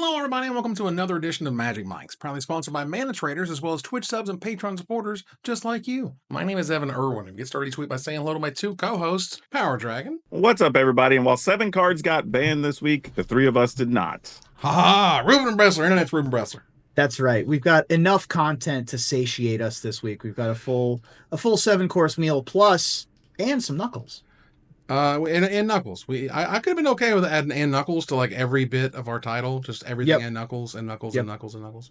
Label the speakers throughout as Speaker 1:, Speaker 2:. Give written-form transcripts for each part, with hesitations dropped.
Speaker 1: Hello, everybody, and welcome to another edition of Magic Mics, proudly sponsored by Mana Traders, as well as Twitch subs and Patreon supporters just like you. My name is Evan Irwin, and get started each week by saying hello to my two co-hosts, Power Dragon.
Speaker 2: What's up, everybody? And while 7 cards got banned this week, the 3 of us did not.
Speaker 1: Ha ha! Ruben Bressler, Internet's Ruben Bressler.
Speaker 3: That's right. We've got enough content to satiate us this week. We've got a full 7-course meal plus and some Knuckles.
Speaker 1: And Knuckles. I could have been okay with adding and Knuckles to like every bit of our title, just everything and Knuckles and Knuckles and Knuckles and Knuckles.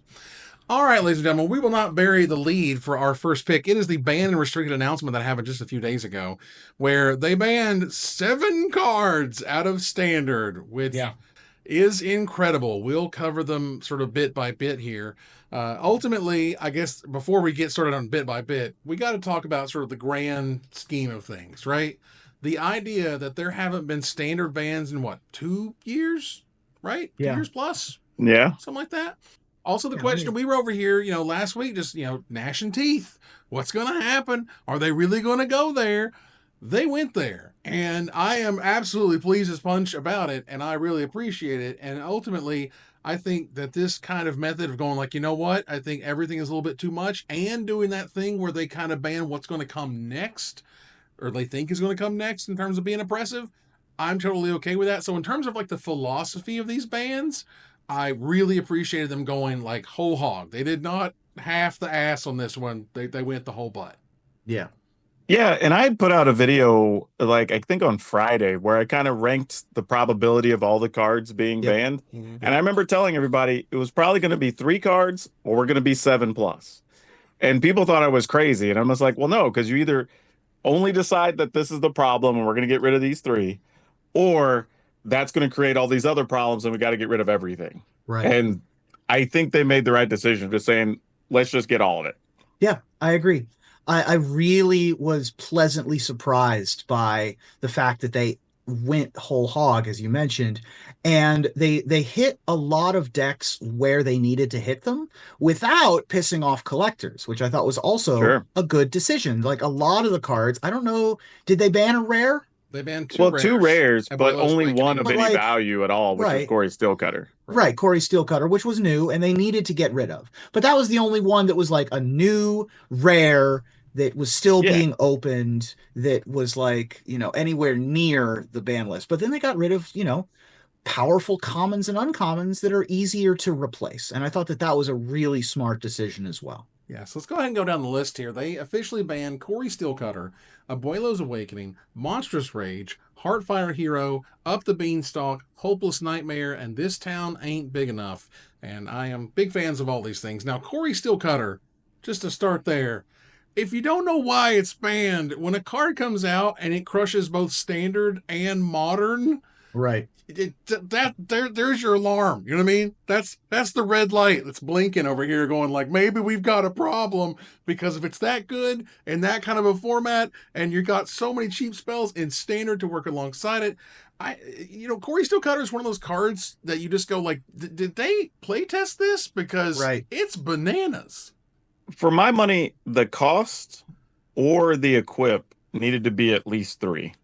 Speaker 1: All right, ladies and gentlemen, we will not bury the lead for our first pick. It is the banned and restricted announcement that happened just a few days ago, where they banned 7 cards out of Standard, which is incredible. We'll cover them sort of bit by bit here. Ultimately, I guess before we get started on bit by bit, we got to talk about sort of the grand scheme of things, right? The idea that there haven't been Standard bans in 2 years, right? 2 years plus?
Speaker 2: Yeah.
Speaker 1: Something like that. Also, the question we were over here, last week, just, gnashing teeth. What's going to happen? Are they really going to go there? They went there. And I am absolutely pleased as punch about it. And I really appreciate it. And ultimately, I think that this kind of method of going like, you know what? I think everything is a little bit too much. And doing that thing where they kind of ban what's going to come next, or they think is going to come next in terms of being oppressive, I'm totally okay with that. So in terms of like the philosophy of these bans, I really appreciated them going like whole hog. They did not half the ass on this one. They went the whole butt.
Speaker 3: Yeah.
Speaker 2: Yeah, and I put out a video, like, I think on Friday, where I kind of ranked the probability of all the cards being banned. Mm-hmm. And I remember telling everybody it was probably going to be 3 cards or we're going to be 7 plus. And people thought I was crazy. And I was like, well, no, because you either only decide that this is the problem and we're going to get rid of these 3, or that's going to create all these other problems and we got to get rid of everything.
Speaker 3: Right.
Speaker 2: And I think they made the right decision, just saying, let's just get all of it.
Speaker 3: Yeah, I agree. I really was pleasantly surprised by the fact that they went whole hog, as you mentioned, and they hit a lot of decks where they needed to hit them without pissing off collectors, which I thought was also a good decision. Like a lot of the cards, I don't know, did they ban a rare?
Speaker 1: They banned 2 rares.
Speaker 2: 2 rares, but only one of any value at all, which is Corey Steelcutter.
Speaker 3: Right, Corey Steelcutter, which was new, and they needed to get rid of. But that was the only one that was like a new rare that was still being opened, that was like, anywhere near the ban list. But then they got rid of, powerful commons and uncommons that are easier to replace. And I thought that was a really smart decision as well.
Speaker 1: Yeah, so let's go ahead and go down the list here. They officially banned Corey Steelcutter, Abuelo's Awakening, Monstrous Rage, Heartfire Hero, Up the Beanstalk, Hopeless Nightmare, and This Town Ain't Big Enough. And I am big fans of all these things. Now, Corey Steelcutter, just to start there, if you don't know why it's banned, when a card comes out and it crushes both Standard and Modern,
Speaker 3: right?
Speaker 1: There's your alarm. You know what I mean? That's the red light that's blinking over here, going like, maybe we've got a problem, because if it's that good and that kind of a format, and you got so many cheap spells in Standard to work alongside it, Corey Steelcutter is one of those cards that you just go like, did they play test this? Because it's bananas.
Speaker 2: For my money, the cost or the equip needed to be at least 3.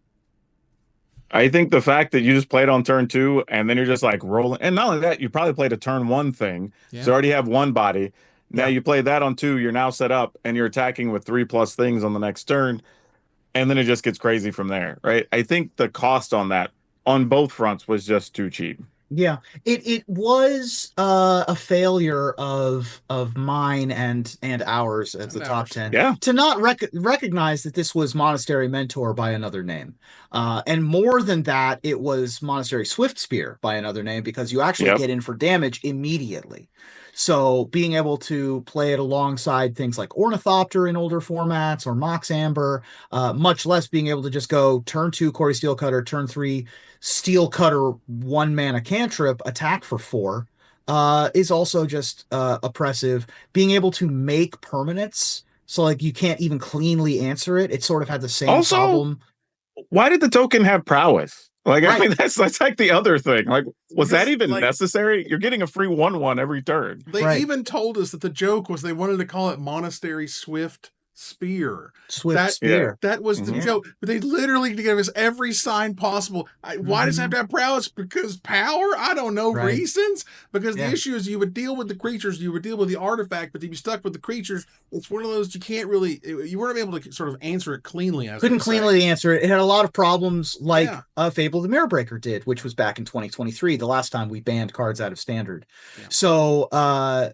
Speaker 2: I think the fact that you just played on turn 2 and then you're just like rolling, and not only that, you probably played a turn 1 thing, so you already have 1 body. Now you play that on 2, you're now set up and you're attacking with 3+ things on the next turn, and then it just gets crazy from there, right? I think the cost on that, on both fronts, was just too cheap.
Speaker 3: Yeah, it was a failure of mine and ours as the top 10 to not recognize that this was Monastery Mentor by another name, and more than that, it was Monastery Swift Spear by another name, because you actually get in for damage immediately. So being able to play it alongside things like Ornithopter in older formats or Mox Amber, much less being able to just go turn 2 Corey Steelcutter, turn 3 Steelcutter 1-mana cantrip, attack for 4, is also just oppressive. Being able to make permanents, so like you can't even cleanly answer it. It sort of had the same problem.
Speaker 2: Why did the token have prowess? Like, I mean, that's like the other thing. Like, was that even necessary? You're getting a free 1/1 every turn.
Speaker 1: They even told us that the joke was they wanted to call it Monastery Swift Spear.
Speaker 3: Swift Spear.
Speaker 1: That was the joke. But they literally gave us every sign possible. Why does it have to have prowess? Because power? I don't know reasons. Because the issue is you would deal with the creatures, you would deal with the artifact, but if you stuck with the creatures, it's one of those you can't really, you weren't able to sort of answer it cleanly.
Speaker 3: Couldn't cleanly answer it. It had a lot of problems like Fable the Mirror Breaker did, which was back in 2023, the last time we banned cards out of Standard. Yeah. So, I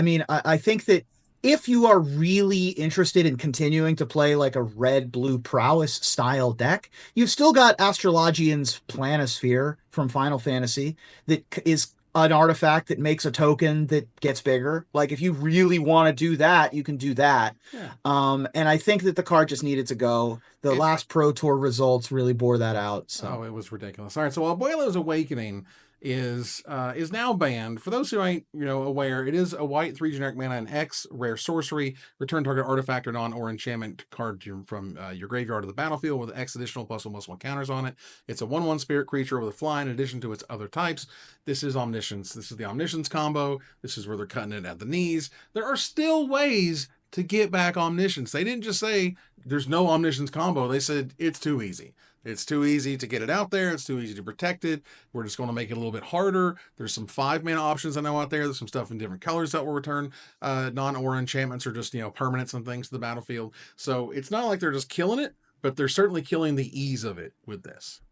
Speaker 3: mean, I think that if you are really interested in continuing to play like a red-blue prowess style deck, you've still got Astrologian's Planisphere from Final Fantasy that is an artifact that makes a token that gets bigger. Like if you really want to do that, you can do that. Yeah. And I think that the card just needed to go. The last Pro Tour results really bore that out. So
Speaker 1: it was ridiculous. All right, so Abuelo's Awakening is now banned. For those who ain't aware, it is a white 3 generic mana and X rare sorcery. Return target artifact or enchantment card from your graveyard to the battlefield with X additional +1/+1 counters on it. It's a 1/1 spirit creature with a fly in addition to its other types. This is Omniscience. This is the Omniscience combo. This is where they're cutting it at the knees. There are still ways to get back Omniscience. They didn't just say there's no Omniscience combo. They said it's too easy. It's too easy to get it out there. It's too easy to protect it. We're just going to make it a little bit harder. There's some 5-mana options I know out there. There's some stuff in different colors that will return non-aura enchantments or just, permanents and things to the battlefield. So it's not like they're just killing it, but they're certainly killing the ease of it with this.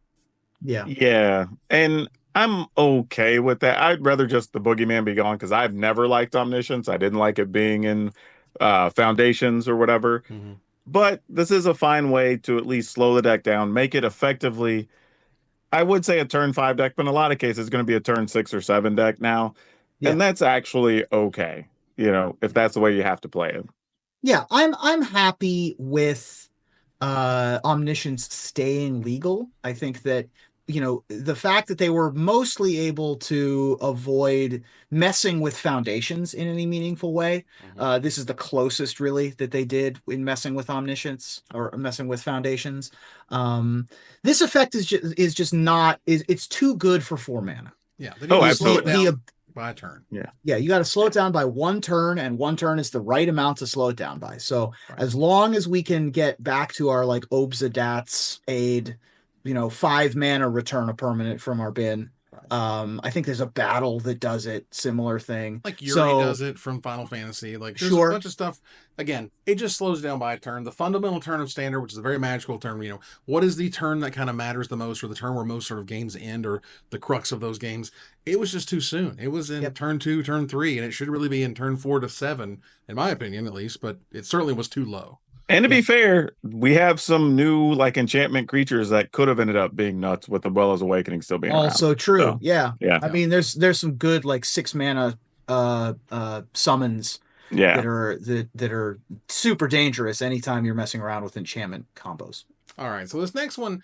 Speaker 3: Yeah.
Speaker 2: Yeah. And I'm okay with that. I'd rather just the Boogeyman be gone because I've never liked Omniscience. I didn't like it being in Foundations or whatever. Mm-hmm. But this is a fine way to at least slow the deck down, make it effectively, I would say a turn 5 deck, but in a lot of cases it's going to be a turn 6 or 7 deck now. Yeah. And that's actually okay, if that's the way you have to play it.
Speaker 3: Yeah, I'm happy with Omniscience staying legal. I think that the fact that they were mostly able to avoid messing with Foundations in any meaningful way. Mm-hmm. This is the closest really that they did in messing with Omniscience or messing with Foundations. This effect is just not, it's too good for 4 mana.
Speaker 1: Yeah. Absolutely. By a turn.
Speaker 3: Yeah, you got to slow it down by 1 turn, and 1 turn is the right amount to slow it down by. So as long as we can get back to our like Obzadat's aid, 5 mana return a permanent from our bin. I think there's a battle that does it, similar thing.
Speaker 1: Like Yuri does it from Final Fantasy. Like there's a bunch of stuff. Again, it just slows down by a turn. The fundamental turn of Standard, which is a very magical turn, what is the turn that kind of matters the most, or the turn where most sort of games end, or the crux of those games? It was just too soon. It was in turn 2, turn 3, and it should really be in turn 4 to 7, in my opinion, at least, but it certainly was too low.
Speaker 2: And to be fair, we have some new like enchantment creatures that could have ended up being nuts with Abuelo's Awakening still being
Speaker 3: also
Speaker 2: around.
Speaker 3: True. So, yeah. I mean, there's some good like 6 mana summons that are super dangerous anytime you're messing around with enchantment combos.
Speaker 1: All right, so this next one,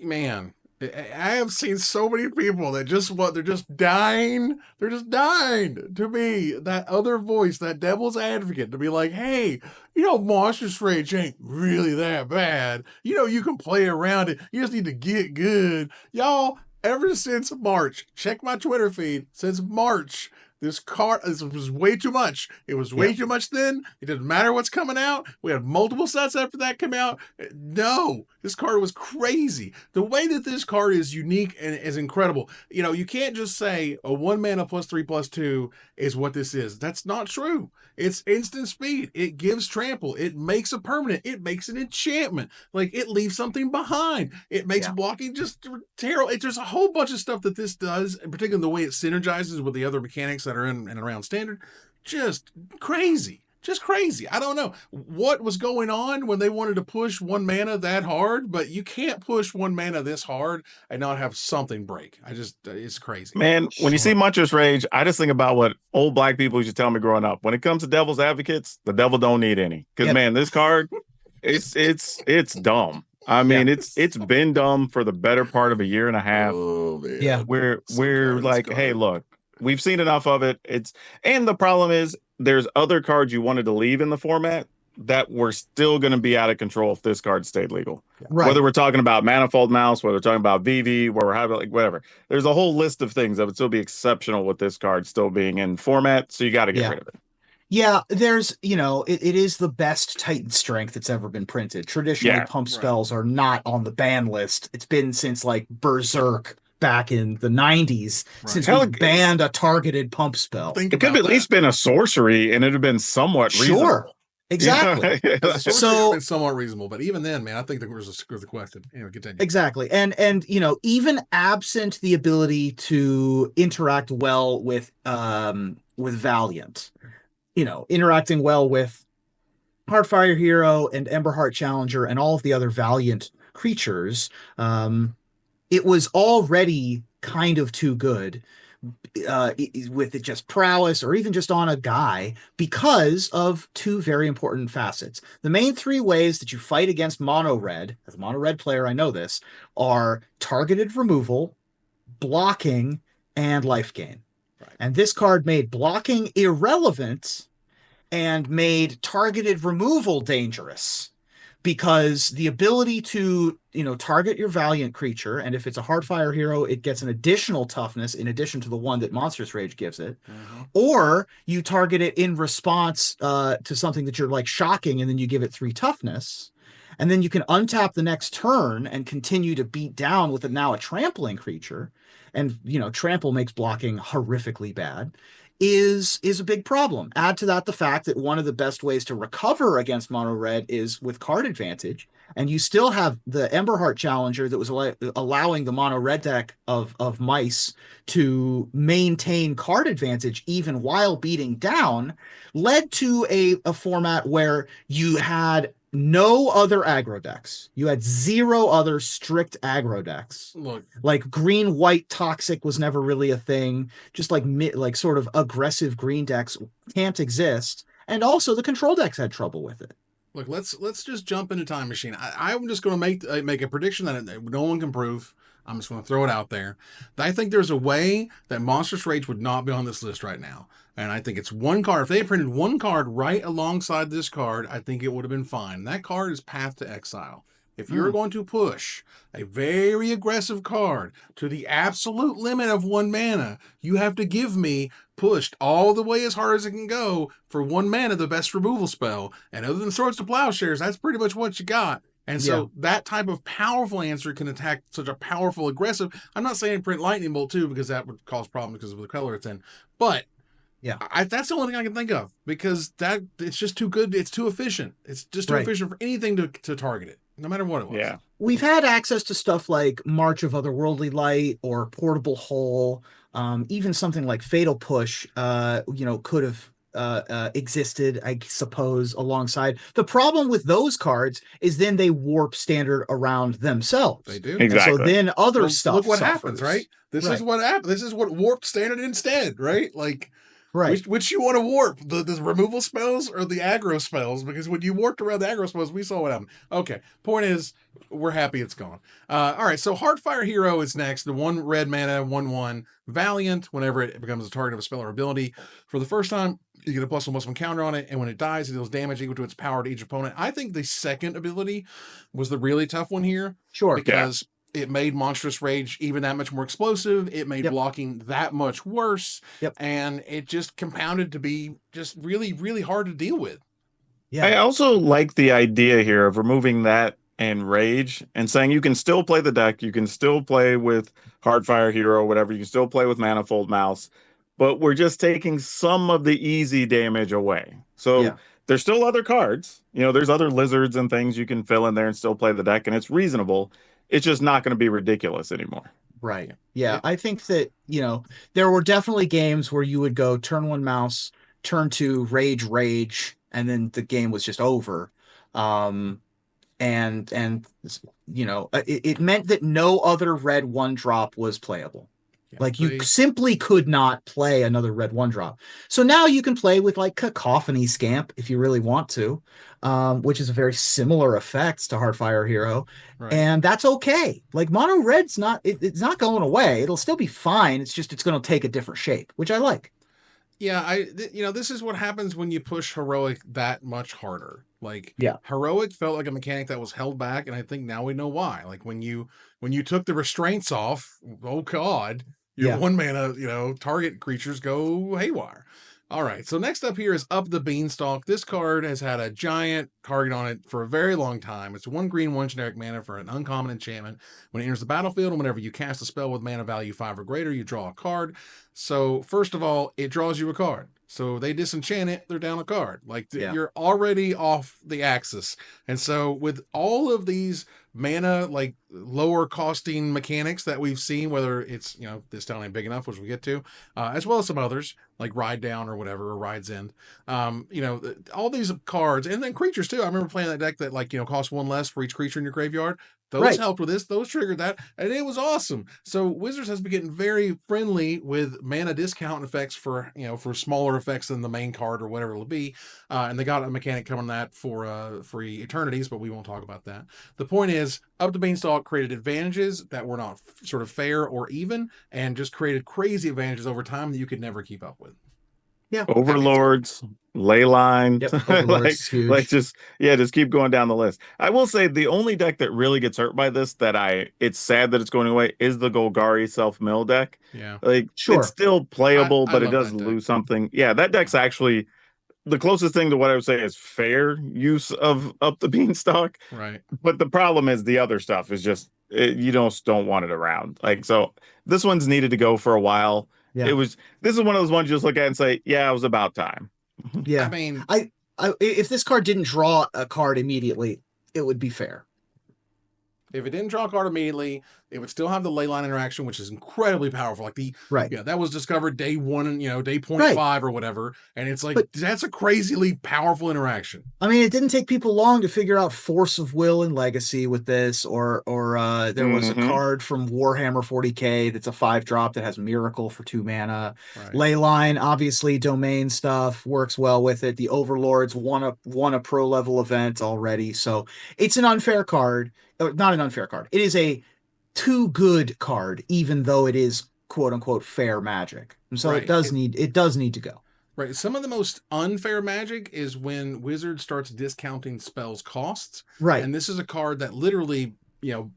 Speaker 1: man, I have seen so many people that they're just dying. They're just dying to be that other voice, that devil's advocate, to be like, hey, Monstrous Rage ain't really that bad. You can play around it. You just need to get good. Y'all, ever since March, check my Twitter feed, since March, this was way too much. It was way too much then. It didn't matter what's coming out. We had multiple sets after that come out. No, this card was crazy. The way that this card is unique and is incredible. You can't just say a 1 mana +3/+2 is what this is. That's not true. It's instant speed. It gives trample. It makes a permanent. It makes an enchantment. Like it leaves something behind. It makes blocking just terrible. There's a whole bunch of stuff that this does, and particularly the way it synergizes with the other mechanics that are in and around Standard. Just crazy. I don't know what was going on when they wanted to push 1 mana that hard, but you can't push 1 mana this hard and not have something break. It's crazy.
Speaker 2: Man, when you see Monstrous Rage, I just think about what old black people used to tell me growing up. When it comes to devil's advocates, the devil don't need any. Because man, this card, it's dumb. I mean, it's been dumb for the better part of a year and a half.
Speaker 1: Oh, man.
Speaker 3: Yeah.
Speaker 2: We're like, hey, look, we've seen enough of it. And the problem is there's other cards you wanted to leave in the format that were still going to be out of control if this card stayed legal. Right. Whether we're talking about Manifold Mouse, whether we're talking about VV, where we're having whatever. There's a whole list of things that would still be exceptional with this card still being in format. So you got to get rid of it.
Speaker 3: Yeah, there's, it is the best Titan strength that's ever been printed. Traditionally,
Speaker 2: Yeah.
Speaker 3: pump spells are not on the ban list. It's been since like Berserk back in the 90s since we
Speaker 2: Hell,
Speaker 3: banned a targeted pump spell.
Speaker 1: Think
Speaker 2: it could have
Speaker 1: about
Speaker 2: at least been a sorcery, and it'd have been somewhat
Speaker 3: Sure,
Speaker 2: reasonable.
Speaker 3: exactly.
Speaker 1: the sorcery would have
Speaker 3: So
Speaker 1: been somewhat reasonable, but even then, man, I think there was a screw the question. Anyway, continue.
Speaker 3: exactly. And even absent the ability to interact well with Valiant, interacting well with Heartfire Hero and Emberheart Challenger and all of the other Valiant creatures, it was already kind of too good with it just prowess or even just on a guy because of two very important facets. The main three ways that you fight against mono red, as a mono red player, I know this, are targeted removal, blocking, and life gain.
Speaker 1: Right.
Speaker 3: And this card made blocking irrelevant and made targeted removal dangerous because the ability to target your Valiant creature, and if it's a Heartfire hero, it gets an additional toughness in addition to the one that Monstrous Rage gives it, or you target it in response to something that you're like shocking, and then you give it 3 toughness, and then you can untap the next turn and continue to beat down with now a trampling creature, and trample makes blocking horrifically bad, is a big problem. Add to that the fact that one of the best ways to recover against mono red is with card advantage, and you still have the Emberheart Challenger that was allowing the mono red deck of mice to maintain card advantage even while beating down, led to a format where you had no other aggro decks. You had 0 other strict aggro decks.
Speaker 1: Look,
Speaker 3: like green white toxic was never really a thing. Just like sort of aggressive green decks can't exist. And also the control decks had trouble with it.
Speaker 1: Look, let's just jump into Time Machine. I'm just going to make a prediction that no one can prove. I'm just going to throw it out there. I think there's a way that Monstrous Rage would not be on this list right now. And I think it's one card. If they had printed one card right alongside this card, I think it would have been fine. And that card is Path to Exile. If you're going to push a very aggressive card to the absolute limit of 1 mana, you have to give me pushed all the way as hard as it can go for 1 mana, the best removal spell. And other than Swords to Plowshares, that's pretty much what you got. And so that type of powerful answer can attack such a powerful aggressive. I'm not saying print Lightning Bolt too, because that would cause problems because of the color it's in. But that's the only thing I can think of, because it's just too good. It's too efficient. It's just too efficient for anything to target it, no matter what it was.
Speaker 2: Yeah.
Speaker 3: We've had access to stuff like March of Otherworldly Light or Portable Hole. Even something like Fatal Push, could have existed, I suppose, alongside. The problem with those cards is then they warp standard around themselves.
Speaker 1: They do.
Speaker 2: Exactly.
Speaker 3: And so then other stuff
Speaker 1: Look what
Speaker 3: suffers.
Speaker 1: happens, right? This is what happens. This is what warped standard instead, right? Like, which you want to warp, the removal spells or the aggro spells? Because when you warped around the aggro spells, we saw what happened. Okay, point is, we're happy it's gone. All right, so Heartfire Hero is next. The 1 red mana, 1/1 Valiant. Whenever it becomes a target of a spell or ability, for the first time, you get a +1/+1 counter on it, and when it dies, it deals damage equal to its power to each opponent. I think the second ability was the really tough one here.
Speaker 3: Sure.
Speaker 1: Because it made Monstrous Rage even that much more explosive. It made blocking that much worse. And it just compounded to be just really, really hard to deal with.
Speaker 2: Yeah. I also like the idea here of removing that and Rage and saying you can still play the deck. You can still play with Heartfire Hero or whatever. You can still play with Manifold Mouse. But we're just taking some of the easy damage away. So there's still other cards. There's other lizards and things you can fill in there and still play the deck. And it's reasonable. It's just not going to be ridiculous anymore.
Speaker 3: Right. Yeah. I think that, there were definitely games where you would go turn 1 mouse, turn 2 rage, and then the game was just over. And it meant that no other red 1-drop was playable. Like you simply could not play another red 1-drop. So now you can play with like Cacophony Scamp if you really want to, which is a very similar effects to Heartfire Hero. Right. And that's okay. Like mono red's it's not going away. It'll still be fine. It's going to take a different shape, which I like.
Speaker 1: Yeah, this is what happens when you push Heroic that much harder. Like, Heroic felt like a mechanic that was held back, and I think now we know why. Like when you took the restraints off, oh god, your 1 mana, target creatures go haywire. All right, so next up here is Up the Beanstalk. This card has had a giant target on it for a very long time. It's 1 green, 1 generic mana for an uncommon enchantment. When it enters the battlefield, and whenever you cast a spell with mana value 5 or greater, you draw a card. So, first of all, it draws you a card. So they disenchant it, they're down a card. Like you're already off the axis. And so with all of these mana, like lower costing mechanics that we've seen, whether it's, this town ain't big enough, which we get to, as well as some others like Ride Down or whatever, or Ride's End. All these cards and then creatures too. I remember playing that deck that cost 1 less for each creature in your graveyard. Those helped with this. Those triggered that, and it was awesome. So Wizards has been getting very friendly with mana discount effects for smaller effects than the main card or whatever it'll be. And they got a mechanic coming that for free Eternities, but we won't talk about that. The point is, Up the Beanstalk created advantages that were not sort of fair or even, and just created crazy advantages over time that you could never keep up with.
Speaker 3: Yeah,
Speaker 2: Overlords, Leyline,
Speaker 3: Overlords huge.
Speaker 2: just keep going down the list. I will say the only deck that really gets hurt by this it's sad that it's going away is the Golgari self-mill deck.
Speaker 1: Yeah,
Speaker 2: sure, it's still playable, but it does lose something. Yeah, that deck's actually the closest thing to what I would say is fair use of Up the Beanstalk.
Speaker 1: Right,
Speaker 2: but the problem is the other stuff is just you don't want it around. So this one's needed to go for a while. Yeah. This is one of those ones you just look at and say, yeah, it was about time.
Speaker 3: Yeah. I mean, I if this card didn't draw a card immediately, it would be fair.
Speaker 1: If it didn't draw a card immediately, it would still have the Leyline interaction, which is incredibly powerful. Like that was discovered day 1, day 0.5 or whatever. And it's like, that's a crazily powerful interaction.
Speaker 3: I mean, it didn't take people long to figure out Force of Will and Legacy with this, or there was a card from Warhammer 40K that's a 5-drop that has Miracle for 2 mana. Right. Leyline, obviously, domain stuff works well with it. The Overlords won a pro level event already. So it's an unfair card. Not an unfair card. It is a too good card, even though it is quote unquote fair magic. And so it does need to go.
Speaker 1: Right. Some of the most unfair magic is when Wizard starts discounting spells costs.
Speaker 3: Right.
Speaker 1: And this is a card that literally,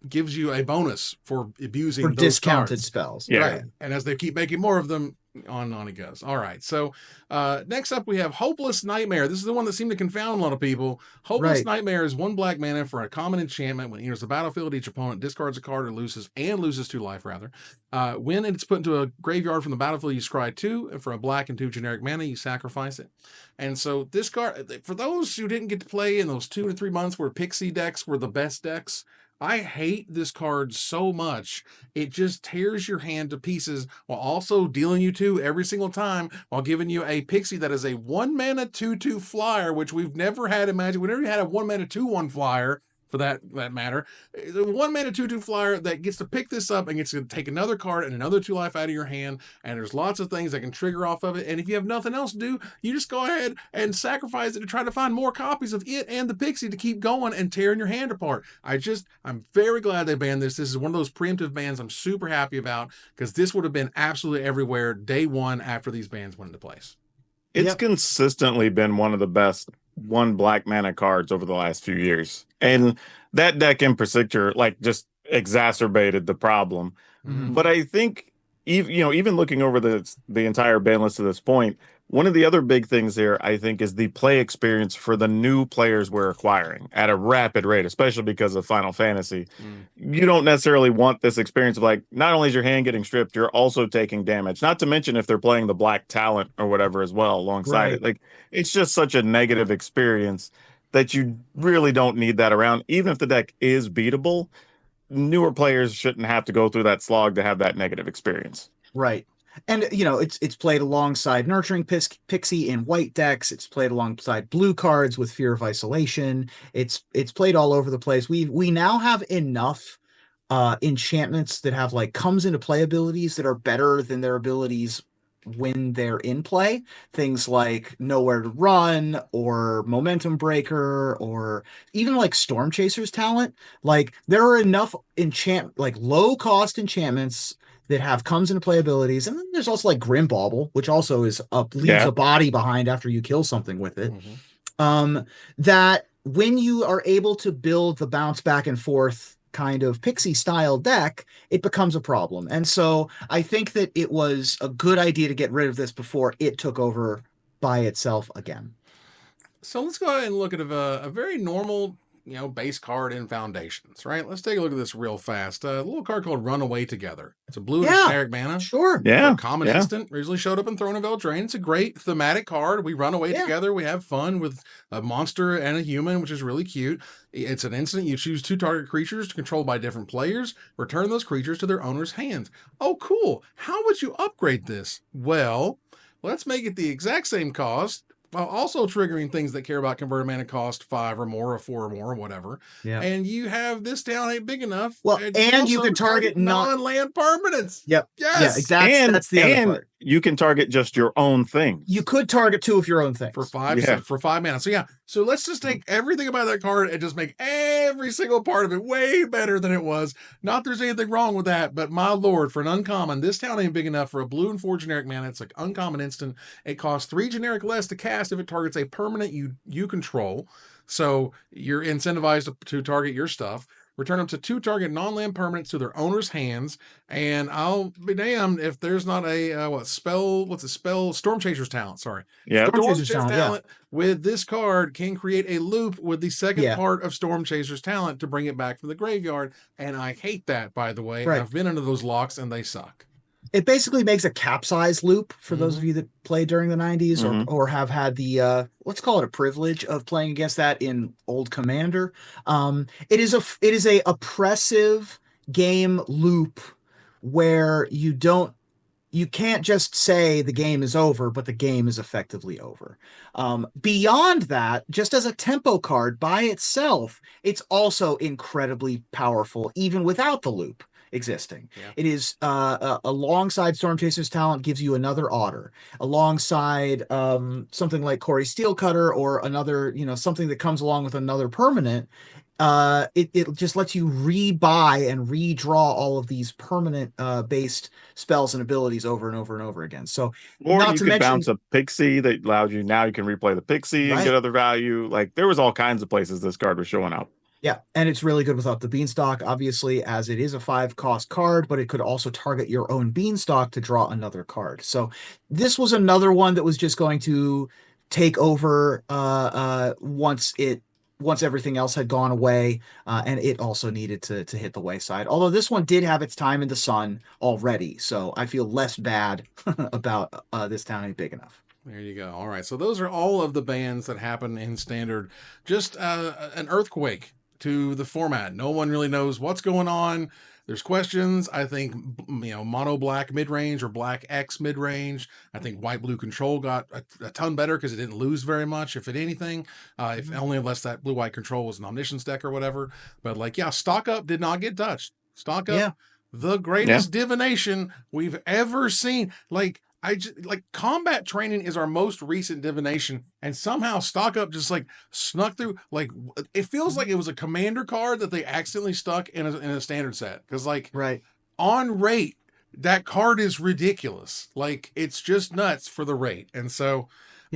Speaker 1: gives you a bonus for abusing those
Speaker 3: discounted
Speaker 1: cards.
Speaker 3: Spells.
Speaker 1: Yeah. Right. And as they keep making more of them, on and on it goes. All right. So next up we have Hopeless Nightmare. This is the one that seemed to confound a lot of people. Hopeless Nightmare is 1 black mana for a common enchantment. When it enters the battlefield, each opponent discards a card or loses 2 life rather. When it's put into a graveyard from the battlefield, you scry 2, and for a black and 2 generic mana, you sacrifice it. And so this card, for those who didn't get to play in those 2 to 3 months where Pixie decks were the best decks, I hate this card so much. It just tears your hand to pieces while also dealing you 2 every single time while giving you a Pixie that is a 1 mana 2/2 flyer, which we've never had in Magic. We never had a 1 mana 2/1 flyer for that matter. The 1 mana 2/2 flyer that gets to pick this up and gets to take another card and another 2 life out of your hand. And there's lots of things that can trigger off of it. And if you have nothing else to do, you just go ahead and sacrifice it to try to find more copies of it and the Pixie to keep going and tearing your hand apart. I'm very glad they banned this. This is one of those preemptive bans I'm super happy about, because this would have been absolutely everywhere day 1 after these bans went into place.
Speaker 2: It's consistently been one of the best 1 black mana cards over the last few years. And that deck in particular, just exacerbated the problem. Mm-hmm. But I think, even looking over the entire ban list to this point, one of the other big things here, I think, is the play experience for the new players we're acquiring at a rapid rate, especially because of Final Fantasy. You don't necessarily want this experience of not only is your hand getting stripped, you're also taking damage. Not to mention if they're playing the black talent or whatever as well alongside it. It's just such a negative experience that you really don't need that around. Even if the deck is beatable, newer players shouldn't have to go through that slog to have that negative experience.
Speaker 3: Right. And, it's played alongside Nurturing Pixie in white decks. It's played alongside blue cards with Fear of Isolation. It's played all over the place. We now have enough enchantments that have comes into play abilities that are better than their abilities when they're in play. Things like Nowhere to Run or Momentum Breaker, or even Storm Chaser's talent. There are enough low cost enchantments that have comes into play abilities. And then there's also Grim Bauble, which also is leaves a body behind after you kill something with it. Mm-hmm. That when you are able to build the bounce back and forth kind of Pixie style deck, it becomes a problem. And so I think that it was a good idea to get rid of this before it took over by itself again.
Speaker 1: So let's go ahead and look at a very normal, base card in Foundations, right? Let's take a look at this real fast. A little card called Run Away Together. It's a blue and a generic mana.
Speaker 3: Sure.
Speaker 2: Yeah.
Speaker 1: For a common instant. Originally showed up in Throne of Eldraine. It's a great thematic card. We run away together. We have fun with a monster and a human, which is really cute. It's an instant. You choose 2 target creatures controlled by different players. Return those creatures to their owner's hands. Oh, cool. How would you upgrade this? Well, let's make it the exact same cost, while also triggering things that care about converted mana cost 5 or more, or 4 or more, or whatever.
Speaker 3: Yeah.
Speaker 1: And you have this down ain't big enough.
Speaker 3: Well, and you can target
Speaker 1: non-land permanents.
Speaker 3: Yep.
Speaker 1: Yes.
Speaker 3: Yeah, exactly. That's the other part.
Speaker 2: You can target just your own things.
Speaker 3: You could target 2 of your own things.
Speaker 1: For 5 mana. So let's just take everything about that card and just make every single part of it way better than it was. Not there's anything wrong with that, but my lord, for an uncommon, this town ain't big enough for a blue and 4 generic mana. It's like uncommon instant. It costs 3 generic less to cast if it targets a permanent you control. So you're incentivized to target your stuff. Return up to 2 target non-land permanents to their owner's hands, and I'll be damned if there's not a Storm Chaser's Talent. Sorry, Storm Chaser's Talent with this card can create a loop with the second part of Storm Chaser's Talent to bring it back from the graveyard, and I hate that, by the way. Right. I've been into those locks and they suck.
Speaker 3: It basically makes a capsize loop for those of you that played during the 90s or have had the let's call it a privilege of playing against that in old Commander. It is a oppressive game loop where you can't just say the game is over, but the game is effectively over. Beyond that, just as a tempo card by itself, it's also incredibly powerful, even without the loop existing. It is alongside Storm Chaser's Talent gives you another Otter, alongside something like Corey Steelcutter or another, something that comes along with another permanent. It just lets you rebuy and redraw all of these permanent based spells and abilities over and over and over again. So,
Speaker 2: or you could bounce a Pixie that allows you, now you can replay the Pixie and get other value. Like, there was all kinds of places this card was showing up.
Speaker 3: Yeah, and it's really good without the Beanstalk, obviously, as it is a 5-cost card, but it could also target your own Beanstalk to draw another card. So this was another one that was just going to take over once everything else had gone away, and it also needed to hit the wayside. Although this one did have its time in the sun already, so I feel less bad about this town ain't big enough.
Speaker 1: There you go. All right, so those are all of the bans that happen in Standard. Just an earthquake to the format. No one really knows what's going on. There's questions. I think, mono black mid-range or black X mid-range. I think white blue control got a ton better because it didn't lose very much, if at anything. If only unless that blue white control was an omniscience deck or whatever. But stock up did not get touched. Stock up, the greatest divination we've ever seen. Combat training is our most recent divination, and somehow stock up just snuck through. It feels like it was a commander card that they accidentally stuck in a standard set. Because on rate, that card is ridiculous. It's just nuts for the rate. And so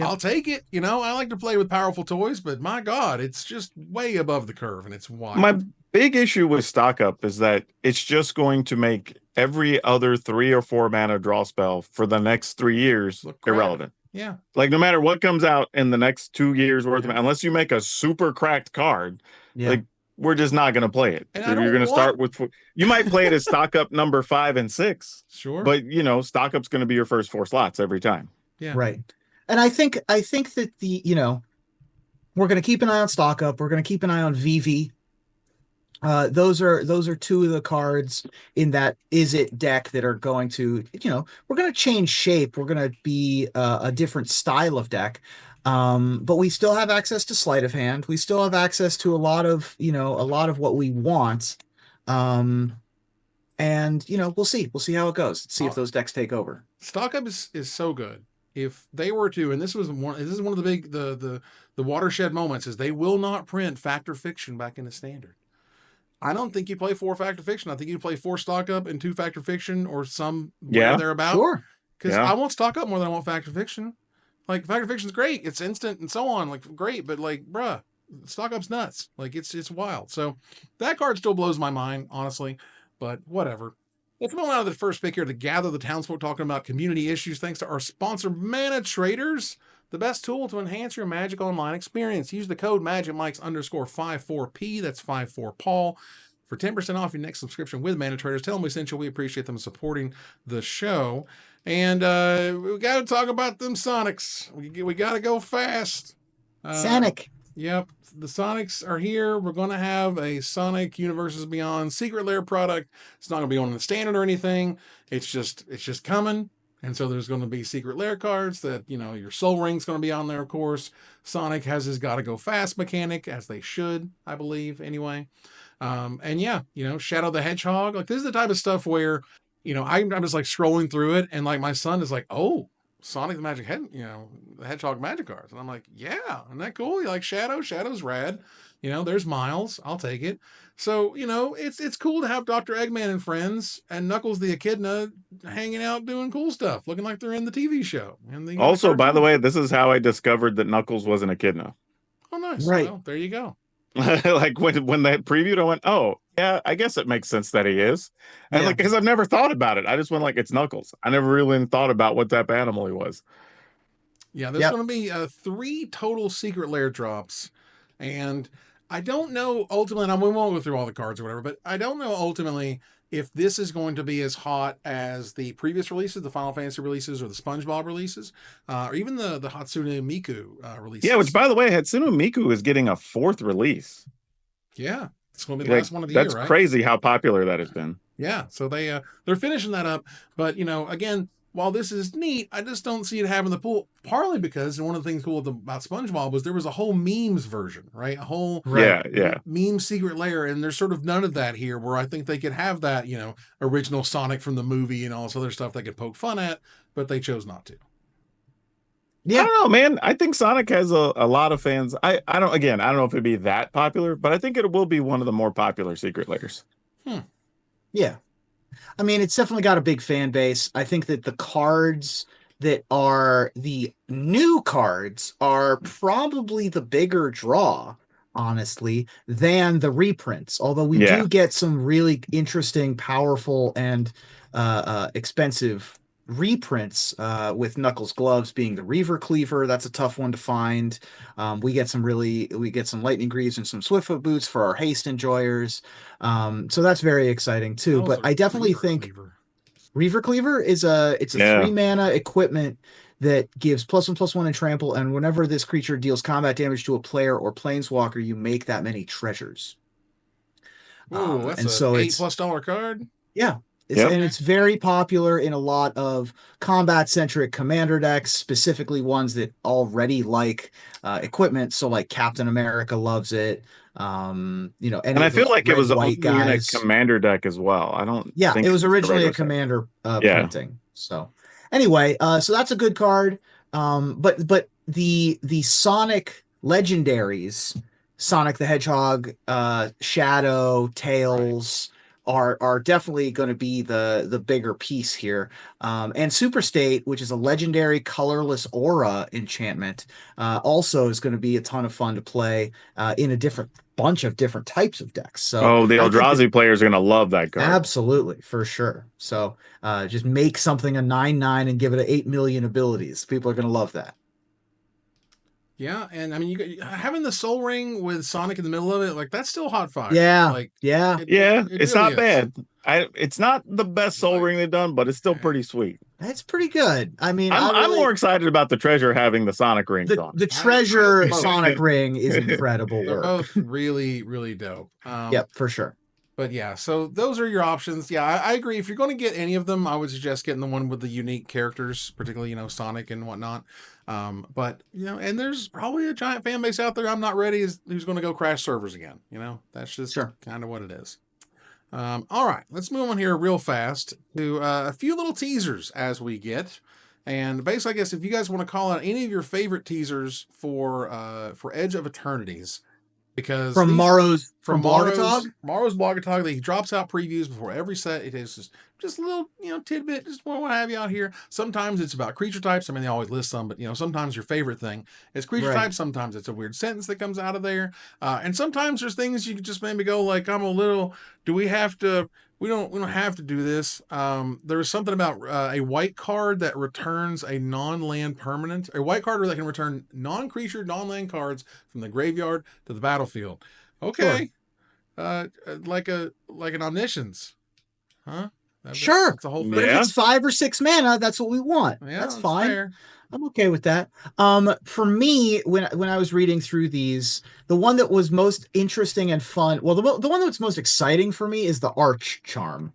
Speaker 1: I'll take it. I like to play with powerful toys, but my God, it's just way above the curve, and it's wild.
Speaker 2: My big issue with stock up is that it's just going to make every other 3 or 4 mana draw spell for the next 3 years irrelevant.
Speaker 1: Yeah.
Speaker 2: No matter what comes out in the next 2 years worth of, unless you make a super cracked card, we're just not going to play it.
Speaker 1: And
Speaker 2: you're going to start with, you might play it as stock up number 5 and 6.
Speaker 1: Sure.
Speaker 2: But stock up's going to be your first 4 slots every time.
Speaker 1: Yeah.
Speaker 3: Right. And I think that we're going to keep an eye on stock up. We're going to keep an eye on VV. Those are 2 of the cards in that Is It deck that are going to, we're going to change shape. We're going to be a different style of deck. But we still have access to sleight of hand. We still have access to a lot of what we want. And we'll see how it goes. See if those decks take over.
Speaker 1: Stock up is so good. If they were to, and this is one of the big the watershed moments, is they will not print Fact or Fiction back into Standard. I don't think you play 4 Fact or Fiction. I think you play 4 stock up and 2 Fact or Fiction or some thereabout.
Speaker 3: Sure.
Speaker 1: Because I want stock up more than I want Fact or Fiction. Fact or Fiction's great. It's instant and so on. Great. But bruh, stock up's nuts. It's wild. So that card still blows my mind, honestly. But whatever. Let's move on to the first pick here to gather the townsfolk talking about community issues thanks to our sponsor, Mana Traders. the best tool to enhance your Magic Online experience. Use the code MagicMikes_54P. That's 54Paul for 10% off your next subscription with Mana Traders. Tell them we sent you. We appreciate them supporting the show. And we got to talk about them Sonics. We got to go fast.
Speaker 3: Sonic.
Speaker 1: Yep. The Sonics are here. We're going to have a Sonic Universes Beyond Secret Lair product. It's not going to be on the standard or anything. It's just coming. And so there's going to be Secret Lair cards that, your Soul Ring's going to be on there, of course. Sonic has his gotta go fast mechanic, as they should, I believe, anyway. And yeah, Shadow the Hedgehog. Like, this is the type of stuff where, I'm just like scrolling through it, and like my son is like, oh, Sonic the Magic Head, the Hedgehog Magic cards. And I'm like, yeah, isn't that cool? You like Shadow? Shadow's rad. There's Miles. I'll take it. So, it's cool to have Dr. Eggman and friends and Knuckles the Echidna hanging out doing cool stuff, looking like they're in the TV show. And
Speaker 2: also, by the way, this is how I discovered that Knuckles was an Echidna.
Speaker 1: Oh, nice.
Speaker 3: Right.
Speaker 1: Well, there you go.
Speaker 2: Like when they previewed, I went, oh yeah, I guess it makes sense that he is. And like, because I've never thought about it. I just went like, it's Knuckles. I never really thought about what type of animal he was.
Speaker 1: Yeah, there's going to be 3 total Secret Lair drops. And I don't know ultimately, and we won't go through all the cards or whatever, but I don't know ultimately if this is going to be as hot as the previous releases, the Final Fantasy releases or the SpongeBob releases, or even the Hatsune Miku releases.
Speaker 2: Yeah, which, by the way, Hatsune Miku is getting a 4th release.
Speaker 1: Yeah, it's going to be the last one of the year, right?
Speaker 2: That's crazy how popular that has been.
Speaker 1: Yeah, so they're finishing that up. But, again, while this is neat, I just don't see it having the pull, partly because one of the things cool about SpongeBob was there was a whole memes version, right? A whole meme Secret Lair, and there's sort of none of that here, where I think they could have that, original Sonic from the movie and all this other stuff they could poke fun at, but they chose not to.
Speaker 2: Yeah. I don't know, man. I think Sonic has a lot of fans. I don't know if it'd be that popular, but I think it will be one of the more popular Secret Lairs.
Speaker 3: Yeah. I mean, it's definitely got a big fan base. I think that the cards that are the new cards are probably the bigger draw, honestly, than the reprints. Although we do get some really interesting, powerful, and expensive reprints, with Knuckles gloves being the Reaver Cleaver. That's a tough one to find. We get some Lightning Greaves and some Swiftfoot boots for our haste enjoyers. So that's very exciting too. But I definitely think Reaver Cleaver is it's a 3 mana equipment that gives +1/+1 and trample, and whenever this creature deals combat damage to a player or planeswalker, you make that many treasures.
Speaker 1: Ooh, that's an $8+ card.
Speaker 3: Yeah. And it's very popular in a lot of combat-centric commander decks, specifically ones that already like equipment. So, like Captain America loves it. And
Speaker 2: I feel like it was a unit commander deck as well. I don't.
Speaker 3: Yeah, it was originally a commander printing. So, anyway, so that's a good card. But the Sonic legendaries, Sonic the Hedgehog, Shadow, Tails. Are definitely going to be the bigger piece here. And Super State, which is a legendary colorless aura enchantment, also is going to be a ton of fun to play in a bunch of different types of decks. So
Speaker 2: the Eldrazi players are going to love that card.
Speaker 3: Absolutely, for sure. So just make something a 9/9 and give it 8 million abilities. People are going to love that.
Speaker 1: Yeah, and I mean, having the Soul Ring with Sonic in the middle of it, like, that's still hot fire.
Speaker 3: Yeah,
Speaker 2: it's really not bad. It's not the best Soul Ring they've done, but it's still pretty sweet.
Speaker 3: That's pretty good. I mean,
Speaker 2: I'm more excited about the treasure having the Sonic rings on.
Speaker 3: The treasure Sonic ring is incredible work.
Speaker 1: They're both really, really dope.
Speaker 3: Yep, for sure.
Speaker 1: But yeah, so those are your options. Yeah, I agree. If you're going to get any of them, I would suggest getting the one with the unique characters, particularly, Sonic and whatnot. But, and there's probably a giant fan base out there I'm not ready who's going to go crash servers again. That's just kind of what it is. All right, let's move on here real fast to a few little teasers as we get. And basically, I guess if you guys want to call out any of your favorite teasers for Edge of Eternities, because
Speaker 3: from Maro's
Speaker 1: Blogatog, he drops out previews before every set. It is just a little tidbit, just what I have you out here. Sometimes it's about creature types. I mean, they always list some, but sometimes your favorite thing is creature types. Sometimes it's a weird sentence that comes out of there, and sometimes there's things you could just maybe go like, do we have to we don't have to do this. There's something about a white card that returns a non-land permanent. A white card that can return non-creature, non-land cards from the graveyard to the battlefield. Okay. Sure. Like an omniscience. Huh?
Speaker 3: Sure.
Speaker 1: That's the whole thing.
Speaker 3: But if it's 5 or 6 mana, that's what we want.
Speaker 1: Yeah,
Speaker 3: that's fine.
Speaker 1: Fair.
Speaker 3: I'm okay with that. For me, when I was reading through these, the one that was most interesting and fun, well, the one that's most exciting for me is the Arch Charm,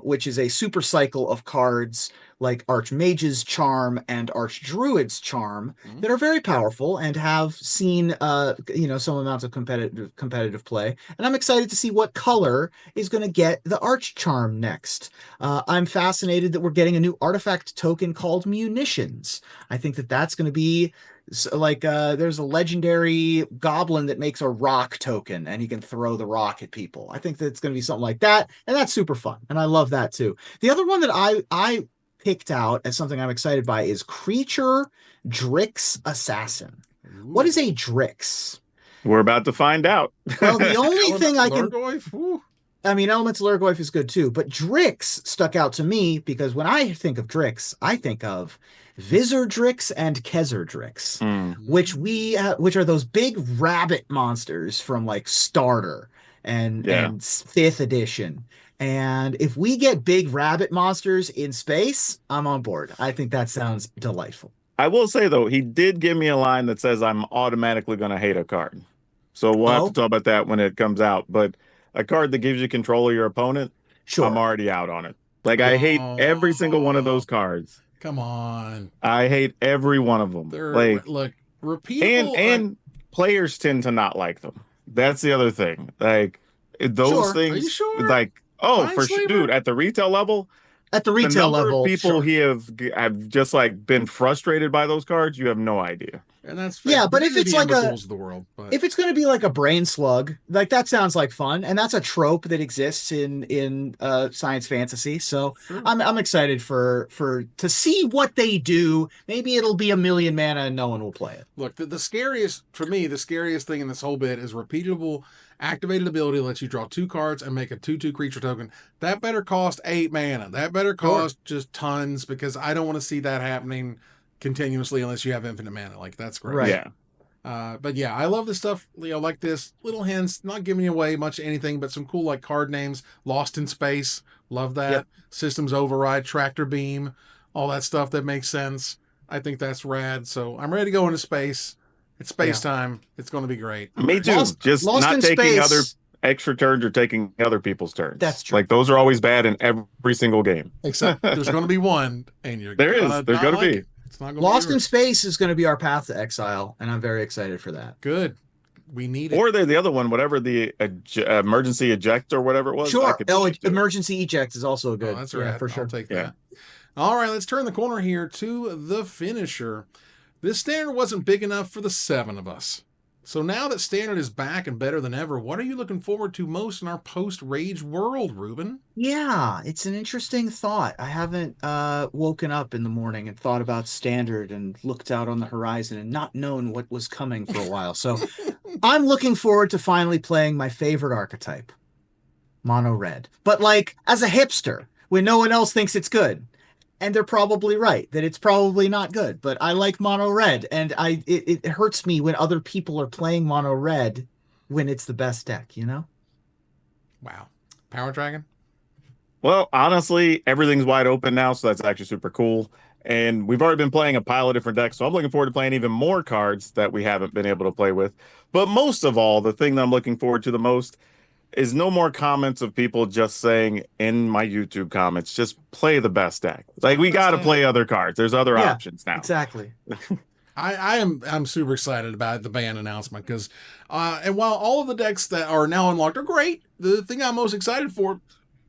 Speaker 3: which is a super cycle of cards like Archmage's Charm and Archdruid's Charm that are very powerful and have seen some amounts of competitive play. And I'm excited to see what color is going to get the Arch Charm next. I'm fascinated that we're getting a new artifact token called Munitions. I think that that's going to be there's a legendary goblin that makes a rock token and he can throw the rock at people. I think that it's going to be something like that, and that's super fun, and I love that too. The other one that I picked out as something I'm excited by is Creature Drix Assassin. Ooh. What is a Drix?
Speaker 2: We're about to find out.
Speaker 3: Well, the only thing I can... I mean, Elemental Urgoyf is good too, but Drix stuck out to me because when I think of Drix, I think of Vizardrix and Kezardrix, which are those big rabbit monsters from like Starter and 5th edition. And if we get big rabbit monsters in space, I'm on board. I think that sounds delightful.
Speaker 2: I will say, though, he did give me a line that says I'm automatically going to hate a card. So we'll have to talk about that when it comes out. But a card that gives you control of your opponent, I'm already out on it. Like, I hate every single one of those cards.
Speaker 1: Come on.
Speaker 2: I hate every one of them.
Speaker 1: Look, repeatable.
Speaker 2: And players tend to not like them. That's the other thing. Like, those things.
Speaker 1: Are you sure?
Speaker 2: Like, for sure, dude, at the retail level.
Speaker 3: At the retail level,
Speaker 2: people have just like been frustrated by those cards. You have no idea.
Speaker 1: And that's
Speaker 3: but if it's like
Speaker 1: of the world,
Speaker 3: if it's going to be like a brain slug, like that sounds like fun, and that's a trope that exists in science fantasy. So I'm excited to see what they do. Maybe it'll be 1,000,000 mana and no one will play it.
Speaker 1: Look, the scariest thing in this whole bit is repeatable activated ability lets you draw 2 cards and make a 2/2 creature token. That better cost 8 mana. That better cost just tons, because I don't want to see that happening continuously unless you have infinite mana. Like, that's great.
Speaker 3: Right.
Speaker 2: Yeah.
Speaker 1: But yeah, I love this stuff, like this. Little hints, not giving away much of anything, but some cool like card names. Lost in Space, love that. Yep. Systems Override, Tractor Beam, all that stuff that makes sense. I think that's rad. So I'm ready to go into space. It's space time. It's going to be great.
Speaker 2: Me too. Lost not taking space. Other extra turns or taking other people's turns.
Speaker 3: That's true.
Speaker 2: Like, those are always bad in every single game.
Speaker 1: Except there's going to be one, and there's
Speaker 2: going to be.
Speaker 1: It's not going
Speaker 3: Lost in Space is going to be our path to exile, and I'm very excited for that.
Speaker 1: Good. We need it.
Speaker 2: Or the other one, whatever the emergency eject or whatever it was.
Speaker 3: Sure. Emergency eject is also a good.
Speaker 1: That's right.
Speaker 3: Yeah, for sure.
Speaker 1: I'll take that. All right, let's turn the corner here to the finisher. This standard wasn't big enough for the 7 of us. So now that standard is back and better than ever, what are you looking forward to most in our post-Rage world, Ruben?
Speaker 3: Yeah, it's an interesting thought. I haven't woken up in the morning and thought about standard and looked out on the horizon and not known what was coming for a while. So I'm looking forward to finally playing my favorite archetype, mono red. But like as a hipster, when no one else thinks it's good. And they're probably right that it's probably not good, but I like mono red, and it hurts me when other people are playing mono red when it's the best deck, you know?
Speaker 1: Wow. Power Dragon?
Speaker 2: Well, honestly, everything's wide open now, so that's actually super cool. And we've already been playing a pile of different decks, so I'm looking forward to playing even more cards that we haven't been able to play with. But most of all, the thing that I'm looking forward to the most is no more comments of people just saying in my YouTube comments, just play the best deck. Like, we got to play other cards. There's other options now.
Speaker 3: Exactly.
Speaker 1: I'm super excited about the ban announcement because, and while all of the decks that are now unlocked are great, the thing I'm most excited for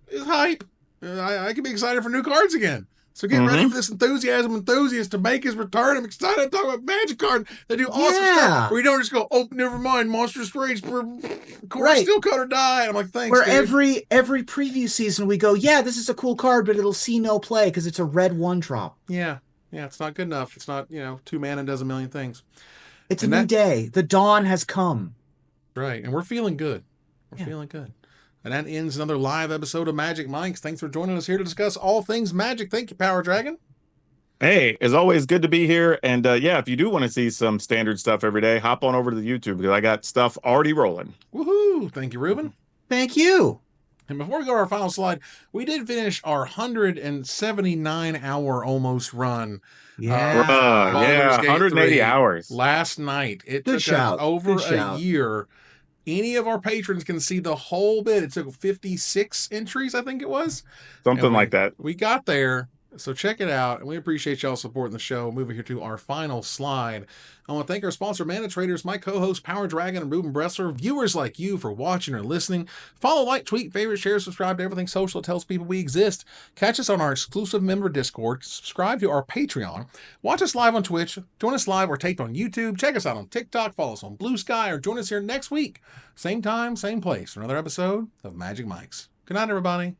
Speaker 1: is hype. I can be excited for new cards again. So get ready for this enthusiast to make his return. I'm excited to talk about Magic cards that do awesome stuff. Where you don't just go, oh, never mind, Monstrous Rage, Steel Cut or Die. And I'm like, thanks,
Speaker 3: Where
Speaker 1: dude.
Speaker 3: every preview season we go, yeah, this is a cool card, but it'll see no play because it's a red 1-drop.
Speaker 1: Yeah, it's not good enough. It's not, 2 mana does a million things.
Speaker 3: It's a new day. The dawn has come.
Speaker 1: Right, and we're feeling good. We're feeling good. And that ends another live episode of Magic Mike's. Thanks for joining us here to discuss all things Magic. Thank you, Power Dragon.
Speaker 2: Hey, it's always good to be here. And yeah, if you do want to see some standard stuff every day, hop on over to the YouTube because I got stuff already rolling.
Speaker 1: Woohoo! Thank you, Ruben.
Speaker 3: Thank you.
Speaker 1: And before we go to our final slide, we did finish our 179-hour almost run.
Speaker 3: Yeah.
Speaker 2: Yeah, 180 hours.
Speaker 1: Last night. It took us over a year. Any of our patrons can see the whole bit. It took 56 entries, I think it was.
Speaker 2: Something like that.
Speaker 1: We got there. So check it out. And we appreciate y'all supporting the show. Moving here to our final slide. I want to thank our sponsor, Mana Traders, my co-host, Power Dragon and Ruben Bressler, viewers like you for watching or listening. Follow, like, tweet, favorite, share, subscribe to everything social that tells people we exist. Catch us on our exclusive member Discord. Subscribe to our Patreon. Watch us live on Twitch. Join us live or taped on YouTube. Check us out on TikTok. Follow us on Blue Sky or join us here next week. Same time, same place for another episode of Magic Mike's. Good night, everybody.